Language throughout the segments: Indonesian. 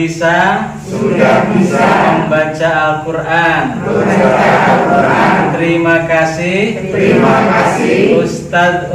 bisa membaca Al-Quran. Terima kasih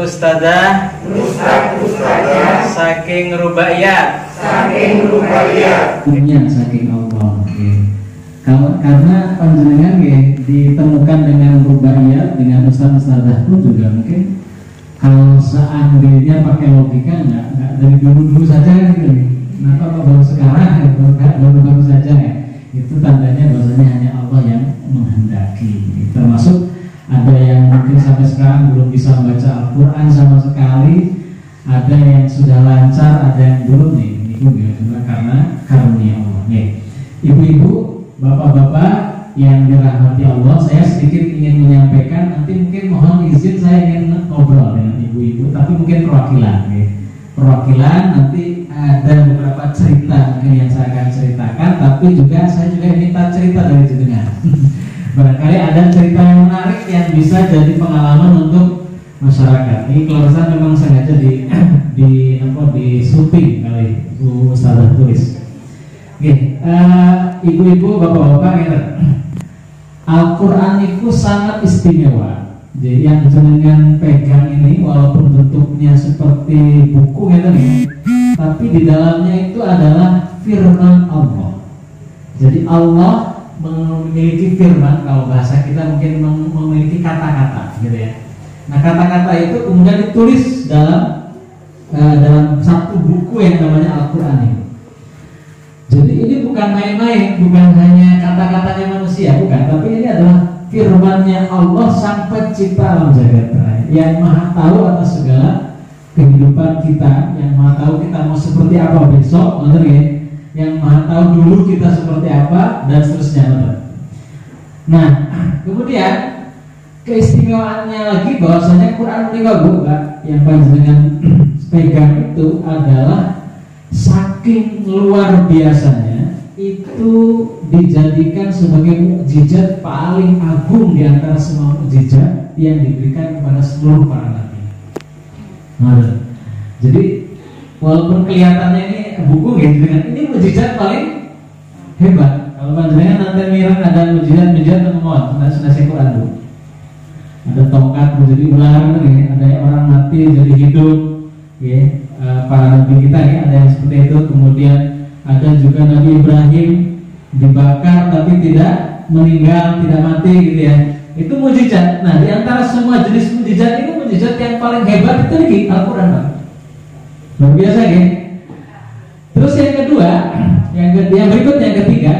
Ustadzah saking Rubaiyat. Punya saking Allah. Karena panjenengan ditemukan dengan Rubaiyat, dengan Ustadzah pun juga mungkin kalau seandainya pakai logika nggak dari dulu saja gitu nih. Kenapa kok baru sekarang baru saja ya? Itu tandanya bahwasanya hanya Allah yang menghendaki. Termasuk ada yang mungkin sampai sekarang belum bisa membaca Al-Quran sama sekali, ada yang sudah lancar, ada yang belum nih. Ini juga karena karunia Allah. Ibu-ibu, bapak-bapak yang dirahmati Allah, saya sedikit ingin menyampaikan. Nanti mungkin mohon izin saya ingin ngobrol dengan ibu-ibu, tapi mungkin perwakilan. Perwakilan nanti ada beberapa cerita mungkin yang saya akan ceritakan, tapi juga saya juga minta cerita dari jenengan. Barangkali ada cerita yang menarik yang bisa jadi pengalaman untuk masyarakat. Ini kelulusan memang sengaja di syuting kali Bu Ustadzah tulis. Ibu-ibu, bapak-bapak, Al-Quran itu sangat istimewa. Jadi yang jenengan pegang ini walaupun bentuknya seperti buku tapi di dalamnya itu adalah firman Allah. Jadi Allah memiliki firman, kalau bahasa kita mungkin memiliki kata-kata gitu ya. Nah, kata-kata itu kemudian ditulis dalam satu buku yang namanya Al-Quran ini. Jadi ini bukan main-main, bukan hanya kata-katanya manusia, bukan, tapi ini adalah firman-Nya Allah sang pencipta alam jagat raya, yang maha tahu atas segala kehidupan kita, yang maha tahu kita mau seperti apa besok, benar ya? Yang maha tahu dulu kita seperti apa, dan seterusnya, benar. Nah, kemudian keistimewaannya lagi bahwasanya Quran ini yang panjenengan pegang itu adalah saking luar biasanya, itu dijadikan sebagai mukjizat paling agung di antara semua mukjizat yang diberikan kepada seluruh para nabi. Jadi walaupun kelihatannya ini buku ini mukjizat paling hebat. Kalau panjenengan nanti mirang ada mukjizat temuan, sudah Quran dulu. Ada tongkat menjadi ular, ada orang mati jadi hidup, para nabi kita ada yang seperti itu. Kemudian ada juga Nabi Ibrahim dibakar tapi tidak meninggal, tidak mati gitu ya. Itu mukjizat. Nah, di antara semua jenis mukjizat ini mukjizat yang paling hebat itu lagi Al-Quran, Pak. Luar biasa ya. Terus yang kedua, yang berikutnya, yang ketiga,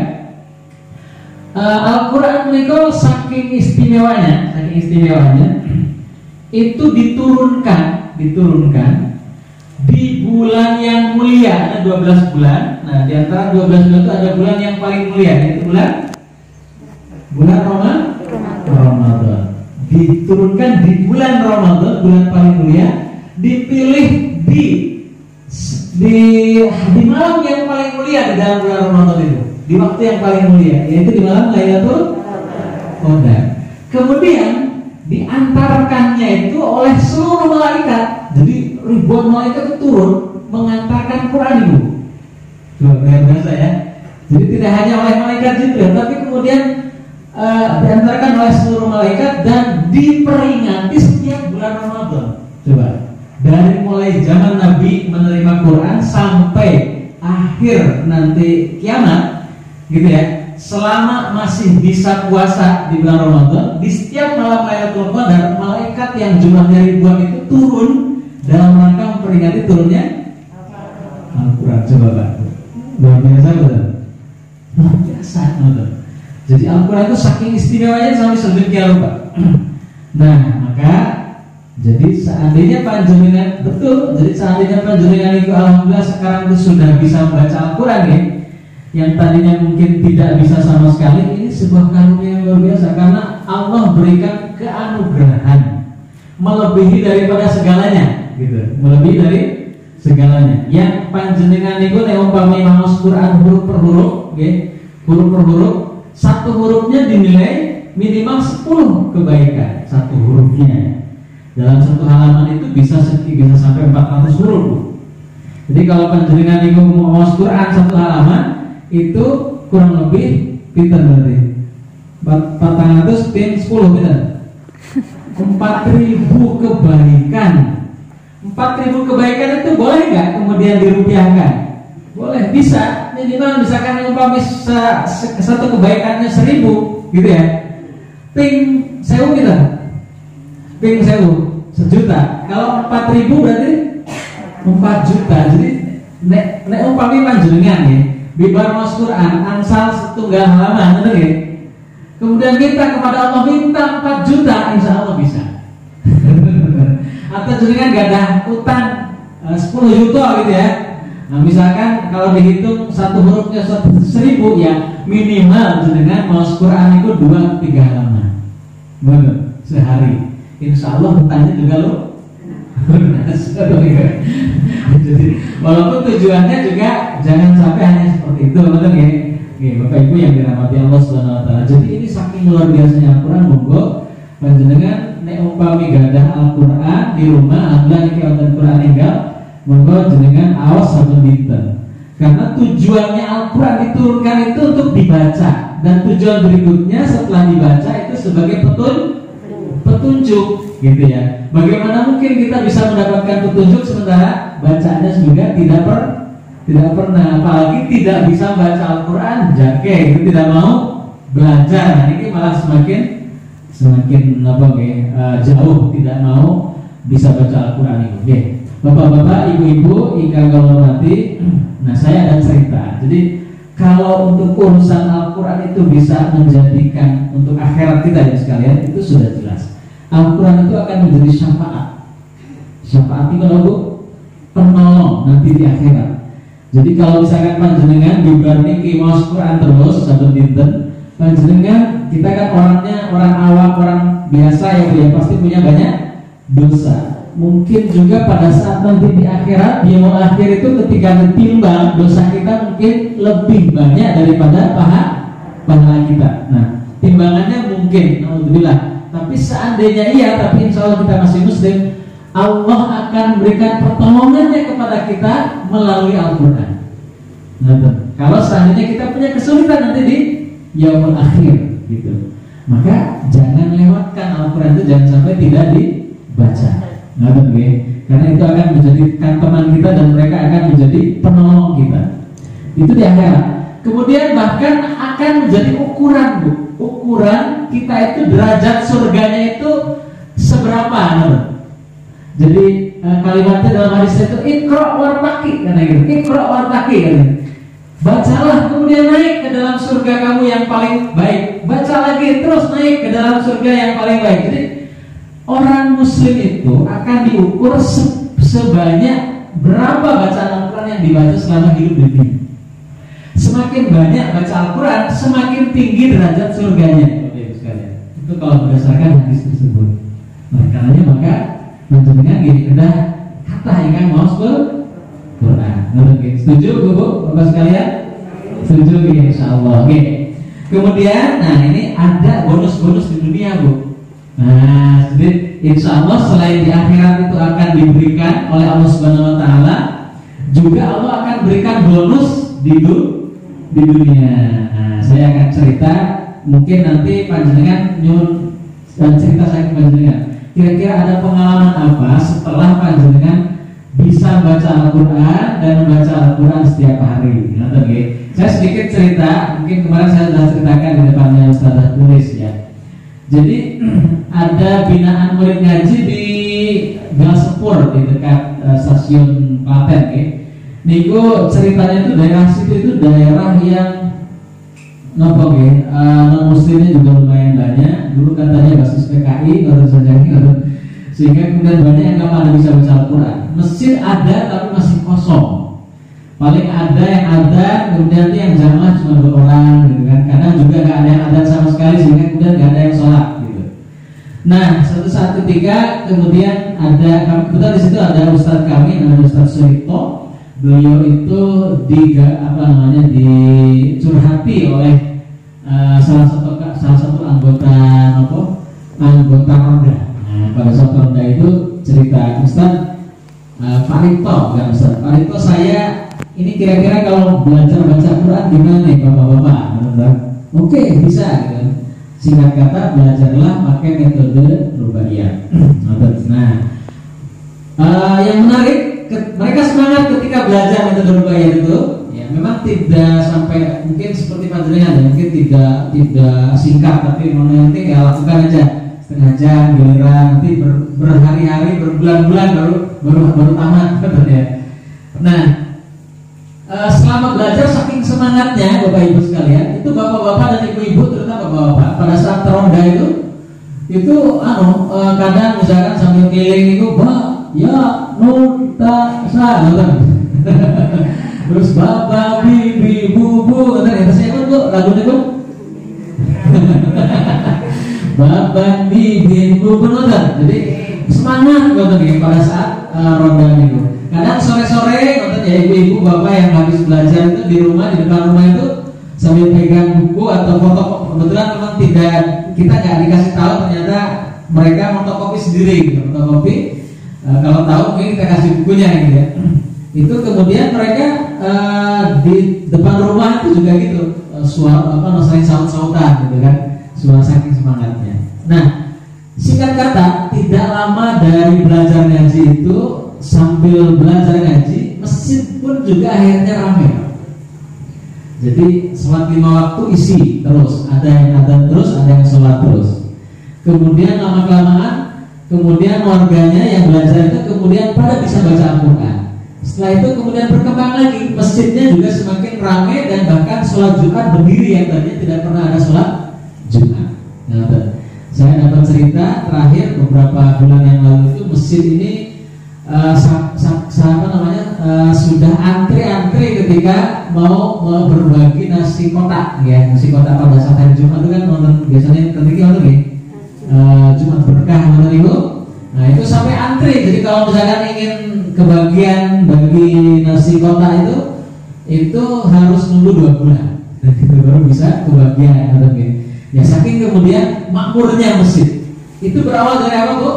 Al-Quran itu saking istimewanya itu diturunkan di bulan yang mulia, ada 12 bulan. Nah, di antara 12 bulan itu ada bulan yang paling mulia, yaitu bulan Ramadan. Diturunkan di bulan Ramadan, bulan paling mulia, dipilih di malam yang paling mulia di dalam bulan Ramadan itu, di waktu yang paling mulia, yaitu di malam Lailatul Qadar. Kemudian diantarkannya itu oleh seluruh malaikat. Jadi ribuan malaikat itu turun mengantarkan Quran itu. Luar biasa ya. Jadi tidak hanya oleh malaikat Jibril, tapi kemudian diantarkan oleh seluruh malaikat dan diperingati setiap bulan Ramadan. Coba, dari mulai zaman Nabi menerima Quran sampai akhir nanti kiamat, gitu ya. Selama masih bisa puasa di bulan Ramadan, di setiap malam Lailatul Qadar, malaikat yang jumlahnya ribuan itu turun dalam rangka memperingati turunnya Al-Quran. Coba Pak, luar biasa betul. Luar biasa betul. Jadi Al-Quran itu saking istimewanya sampai sedemikian rupa. Nah, maka jadi seandainya panjenengan itu alhamdulillah sekarang itu sudah bisa membaca Al-Quran ya, yang tadinya mungkin tidak bisa sama sekali, ini sebuah karunia yang luar biasa karena Allah berikan keanugerahan melebihi daripada segalanya, gitu. Melebihi dari segalanya. Yang panjenengan itu umpami maos Quran huruf per huruf, huruf per huruf, satu hurufnya dinilai minimal 10 kebaikan satu hurufnya. Dalam satu halaman itu bisa sampai 400 huruf. Jadi kalau panjenengan itu mau maos Quran satu halaman, itu kurang lebih pinter berarti 400 pin 10 pinter 4.000 kebaikan. 4.000 kebaikan itu boleh nggak kemudian dirupiahkan? Boleh, bisa. Minimal misalkan umpama satu kebaikannya 1.000 gitu ya. Ping 1.000 kita. Ping 1.000 1.000.000. Kalau 4.000 berarti 4 juta. Jadi nek umpami panjenengan ya, bibar mas Quran angsal setunggal halaman, bener ya? Kemudian kita kepada Allah minta 4 juta, insya Allah bisa. Atau jenengan gak ada utang 10 juta gitu ya. Nah misalkan kalau dihitung satu hurufnya 1.000 ya, minimal jenengan mas Quran itu 2-3 halaman, bener, sehari. Insya Allah utangnya juga lo. Jadi walaupun tujuannya juga jangan sampai hanya seperti itu, betul ya? Oke, Bapak Ibu yang dirahmati Allah Subhanahu Wa Taala. Jadi ini saking luar biasanya Al-Quran, monggo panjenengan nek umpami gadah Al-Quran di rumah, alhamdulillah niki wonten Quran enggal, monggo jenengan awas saben dinten. Karena tujuannya Al-Quran diturunkan itu untuk dibaca, dan tujuan berikutnya setelah dibaca itu sebagai petunjuk, gitu ya. Bagaimana mungkin kita bisa mendapatkan petunjuk sementara bacanya juga tidak pernah, apalagi tidak bisa baca Al-Quran, jake itu tidak mau belajar. Nah ini malah semakin jauh tidak mau bisa baca Al-Quran itu. Oke, bapak-bapak, ibu-ibu, ingkang hormati. Nah saya ada cerita. Jadi kalau untuk urusan Al-Quran itu bisa menjadikan untuk akhirat kita ya sekalian, itu sudah jelas. Al-Quran itu akan menjadi syafaat itu Bu, penolong nanti di akhirat. Jadi kalau misalkan panjenengan dibarniki maos Quran terus saben dinten, panjenengan kita kan orangnya orang awam, orang biasa ya pasti punya banyak dosa. Mungkin juga pada saat nanti di akhirat, di yaumul akhir itu ketika ditimbang dosa kita mungkin lebih banyak daripada pahala kita. Nah, timbangannya mungkin, alhamdulillah. Tapi seandainya iya, tapi insya Allah kita masih muslim, Allah akan memberikan pertolongannya kepada kita melalui Al-Quran. Nah, kalau seandainya kita punya kesulitan nanti di yaumul akhir, gitu, maka jangan lewatkan Al-Quran itu, jangan sampai tidak dibaca. Nah, karena itu akan menjadikan teman kita dan mereka akan menjadi penolong kita. Itu di akhirat. Kemudian bahkan akan menjadi ukuran, Bu. Ukuran kita itu derajat surganya itu seberapa, Jadi kalimatnya dalam hadis itu Iqra wartaqi, karena gitu. Iqra wartaqi, bacalah kemudian naik ke dalam surga kamu yang paling baik. Baca lagi terus naik ke dalam surga yang paling baik. Jadi orang muslim itu akan diukur sebanyak berapa bacaan Al-Quran yang dibaca selama hidup di dunia. Semakin banyak baca Al-Quran, semakin tinggi derajat surganya. Itu kalau berdasarkan hadis tersebut. Nah, karenanya maka menjenengan gini kedah kata yang mau Quran. Setuju Bu, Bapak sekalian? Setuju insyaallah. Oke. Kemudian, nah ini ada bonus-bonus di dunia Bu. Nah, jadi insyaallah selain di akhirat itu akan diberikan oleh Allah Subhanahu Wa Taala, juga Allah akan berikan bonus di dunia. Nah, saya akan cerita, mungkin nanti panjenengan nyun dan cerita saya ke panjenengan. Kira-kira ada pengalaman apa setelah panjenengan bisa baca Al-Quran dan membaca Al-Quran setiap hari? Saya sedikit cerita, mungkin kemarin saya sudah ceritakan di depannya Ustazah tulis ya. Jadi ada binaan murid ngaji di Galsepur di dekat stasiun Klaten ya. Niku ceritanya itu daerah situ itu daerah yang non muslimnya juga lumayan banyak. Dulu katanya basis PKI baru saja sehingga kemudian banyak yang nggak pada bisa baca Al-Quran. Masjid ada tapi masih kosong. Paling ada yang ada, kemudian yang jamaah cuma 2 orang gitu kan. Kadang juga nggak ada yang ada sama sekali sehingga kemudian nggak ada yang sholat gitu. Nah, suatu saat ketika kemudian ada, kebetulan di situ ada ustadz kami namanya Ustadz Surito. Beliau itu dicurhati oleh salah satu anggota Ronda. Nah, pada saat Ronda itu cerita Ustaz Pak Rito, saya ini kira-kira kalau belajar baca Quran gimana nih bapak-bapak? Oke, bisa gitu. Singkat kata, belajarlah pakai metode rubaiyat. Nah, yang menarik, mereka semangat ketika belajar metode rubaiyat itu. Ya, memang tidak sampai mungkin seperti panjenengan, mungkin tidak singkat, tapi nanti ya lakukan aja setengah jam, giliran nanti berhari-hari, berbulan-bulan baru tamat, ya. Nah, selama belajar saking semangatnya Bapak Ibu sekalian, itu bapak-bapak dan ibu-ibu, terutama bapak-bapak, pada saat teronda itu kadang misalkan sambil keliling itu, ya nunta sa, terus bapak, bibi, bubu, itu saya Bu lagunya Bu. Bapak, bibi, bubu, jadi semangat pada saat ronda itu. Kadang sore-sore ya ibu-ibu bapak yang habis belajar itu di rumah, di depan rumah itu sambil pegang buku atau foto. Kebetulan memang kita nggak dikasih tahu, ternyata mereka fotokopi sendiri gitu. Fotokopi kalau tahu mungkin kita kasih bukunya gitu ya. Itu kemudian mereka di depan rumah itu juga gitu, suara saling saut-sautan gitu kan, suara saking semangatnya. Nah, singkat kata, tidak lama dari belajar ngaji itu, sambil belajar ngaji, masjid pun juga akhirnya ramai. Jadi sholat 5 waktu isi terus, ada yang adzan terus, ada yang sholat terus. Kemudian lama-kelamaan, kemudian warganya yang belajar itu kemudian pada bisa baca Al-Quran. Setelah itu kemudian berkembang lagi, masjidnya juga semakin ramai dan bahkan sholat Jumat berdiri yang tadinya tidak pernah ada sholat Jumat. Saya dapat cerita terakhir beberapa bulan yang lalu itu masjid ini sudah antri ketika mau berbagi nasi kotak ya, nasi kotak pada saat hari Jumat itu kan biasanya ketika Jumat berkah Ibu. Nah itu sampai antri, jadi kalau misalkan ingin kebagian bagi nasi kotak itu harus nunggu 2 bulan dan kita baru bisa kebagian. Ya saking kemudian makmurnya masjid. Itu berawal dari apa Bu?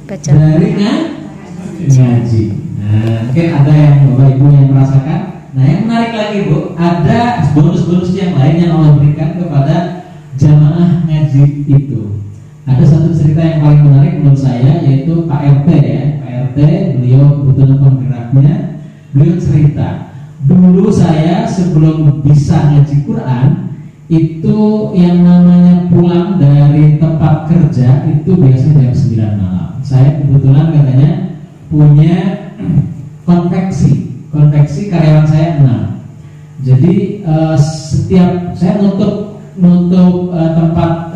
Baca. Dari ngaji. Nah, mungkin ada yang Bapak Ibu yang merasakan. Nah, yang menarik lagi Bu, ada bonus-bonus yang lain yang Allah berikan kepada jamaah ngaji itu. Ada satu cerita yang paling menarik menurut saya, yaitu Pak RT ya. Pak RT, beliau kebetulan penggeraknya. Beliau cerita, dulu saya sebelum bisa ngaji Quran, itu yang namanya pulang dari tempat kerja itu biasanya jam 9 malam. Saya kebetulan katanya punya konveksi karyawan saya 6. Jadi setiap saya nutup tempat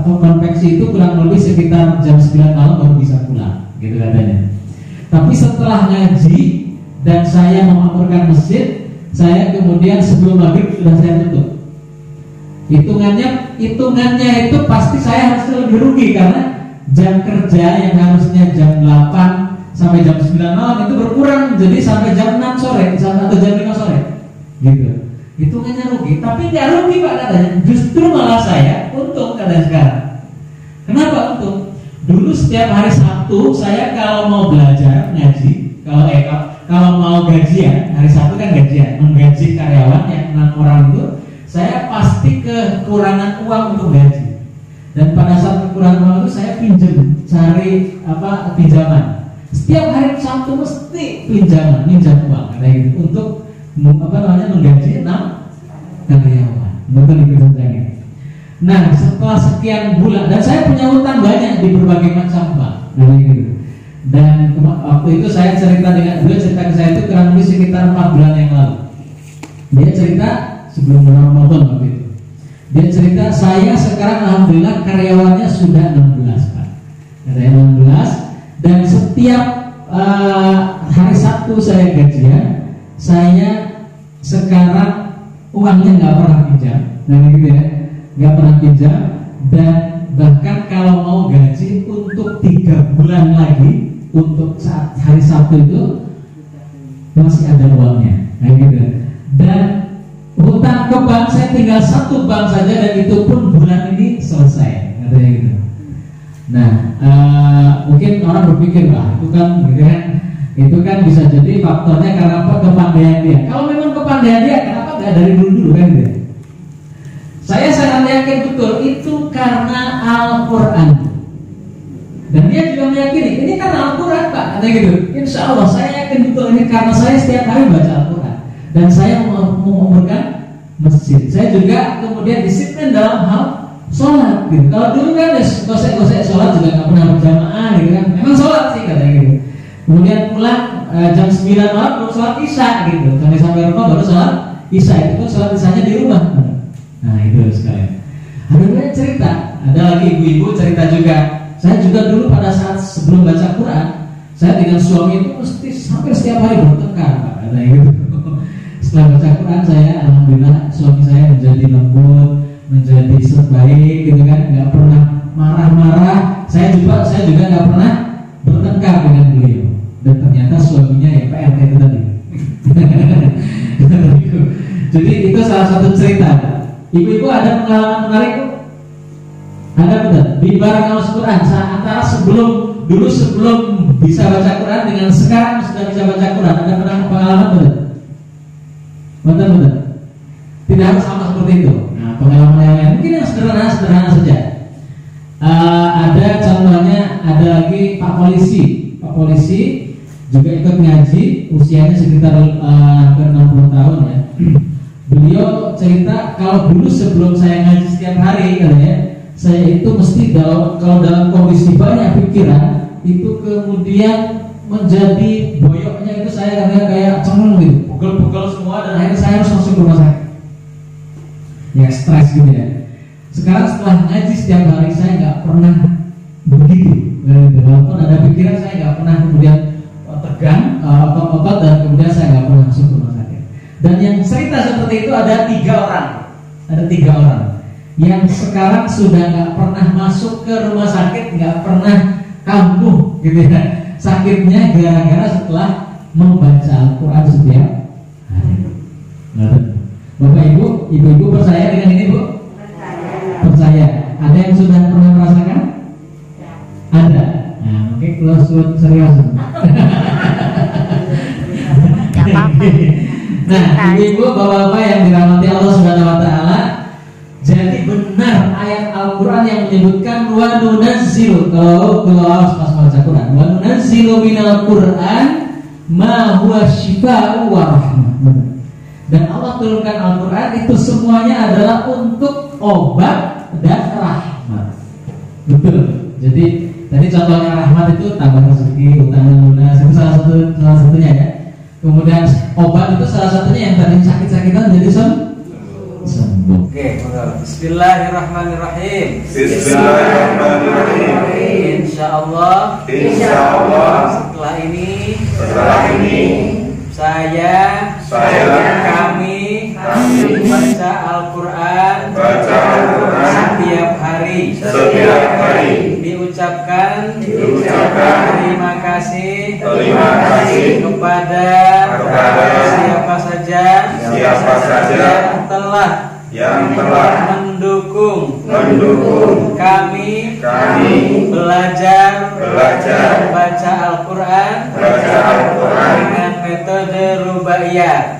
konveksi itu kurang lebih sekitar jam 9 malam baru bisa pulang, gitu katanya. Tapi setelah ngaji dan saya memakmurkan masjid, saya kemudian sebelum maghrib sudah saya tutup. Hitungannya itu pasti saya harus lebih rugi karena jam kerja yang harusnya jam 8 sampai jam 9 malam itu berkurang jadi sampai jam 6 sore atau jam 5 sore gitu. Hitungannya rugi, tapi nggak rugi Pak katanya. Justru malah saya untung katanya sekarang. Kenapa untung? Dulu setiap hari Sabtu saya kalau mau belajar ngaji, kalau mau gajian, hari Sabtu kan gajian, menggaji karyawan yang 6 orang itu, saya pasti kekurangan uang untuk gaji. Dan pada saat kekurangan uang itu saya cari pinjaman. Setiap hari Sabtu mesti minjam uang kayak gitu untuk menggaji 6 karyawan. Betul itu saja. Nah, setelah sekian bulan dan saya punya utang banyak di berbagai macam bank, gitu. Dan waktu itu saya cerita ke saya itu kurang lebih sekitar 4 bulan yang lalu. Dia cerita sebelum Ramadan waktu itu. Dia cerita saya sekarang alhamdulillah karyawannya sudah 16 Pak. Ada 16 dan setiap hari Sabtu saya gajian, saya sekarang uangnya nggak pernah pinjam, gitu ya, nggak pernah pinjam dan bahkan kalau mau gaji untuk 3 bulan lagi untuk saat hari Sabtu itu masih ada uangnya, gitu. Dan hutang ke bank saya tinggal 1 bank saja dan itu pun bulan ini selesai, katanya gitu. Nah, mungkin orang berpikir lah itu kan, gitu kan, Itu kan bisa jadi faktornya karena apa? Kepandaian dia. Kalau memang kepandaian dia, kenapa nggak dari dulu kan gitu? Saya sangat yakin betul itu karena Al-Quran. Dan dia juga meyakini ini karena Al-Quran Pak, katanya gitu. Insya Allah saya yakin betul ini karena saya setiap hari baca Al-Quran dan saya mengumpulkan masjid. Saya juga kemudian disiplin dalam hal sholat gitu. Kalau dulu kan gosek-gosek sholat juga nggak pernah berjamaah gitu kan. Memang sholat sih katanya gitu. Kemudian pulang jam 9 malam baru sholat isya gitu. Sampai rumah baru sholat isya. Itu kan sholat isyanya di rumah. Nah itu sekalian. Ada banyak cerita. Ada lagi ibu-ibu cerita juga. Saya juga dulu pada saat sebelum baca Quran, saya dengan suami itu mesti hampir setiap hari bertengkar Pak. Katanya gitu. Setelah baca Quran saya alhamdulillah suami saya menjadi lembut, menjadi baik gitu kan, nggak pernah marah-marah. Saya juga nggak pernah bertengkar dengan beliau. Dan ternyata suaminya ya PRT itu tadi. Jadi itu salah satu cerita. Ibu-ibu ada pengalaman menarik Bu? Ada betul? Di barang Al-Quran antara sebelum bisa baca Quran dengan sekarang sudah bisa baca Quran, ada pernah pengalaman betul? Betul. Tidak harus sama seperti itu. Nah, pengalaman yang lain mungkin yang sederhana saja. Ada contohnya, ada lagi Pak Polisi juga ikut ngaji, usianya sekitar hampir 60 tahun ya. Beliau cerita kalau dulu sebelum saya ngaji setiap hari katanya, saya itu mesti kalau dalam kondisi banyak pikiran itu kemudian menjadi boyoknya itu saya katanya kayak cengeng gitu, pegel-pegel semua dan akhirnya saya harus masuk rumah sakit. Ya stres gitu ya. Sekarang setelah ngaji setiap hari saya nggak pernah begitu. Walaupun ada pikiran saya nggak pernah kemudian tegang, otot dan kemudian saya nggak pernah masuk rumah sakit. Dan yang cerita seperti itu ada 3 orang. Ada 3 orang yang sekarang sudah nggak pernah masuk ke rumah sakit, nggak pernah kambuh gitu ya. Sakitnya gara-gara setelah membaca Al-Quran setiap hari. Bapak ibu percaya dengan ini Bu? Percaya. Ada yang sudah pernah merasakan? Ada. Nah, mungkin close serius. Nah, ibu-ibu, bapak-bapak yang dirahmati Allah Subhanahu wa taala, jadi benar ayat Al-Quran yang menyebutkan wa nunazzilu, kalau harus pas baca Quran, wa nunazzilu minal Quran ma huwa syifaa'u wa rahmah. Dan Allah turunkan Al-Quran itu semuanya adalah untuk obat dan rahmat. Betul. Jadi tadi contohnya rahmat itu tambah rezeki, utangnya lunas, itu salah satunya ya. Kemudian obat itu salah satunya yang tadi sakit-sakitan jadi sembuh. Oke, Bismillahirrahmanirrahim. Insyaallah. Setelah ini saya kami baca Al-Quran setiap hari. Diucapkan terima kasih kepada siapa saja yang telah mendukung kami belajar baca Al-Quran dengan metode rubaiyat.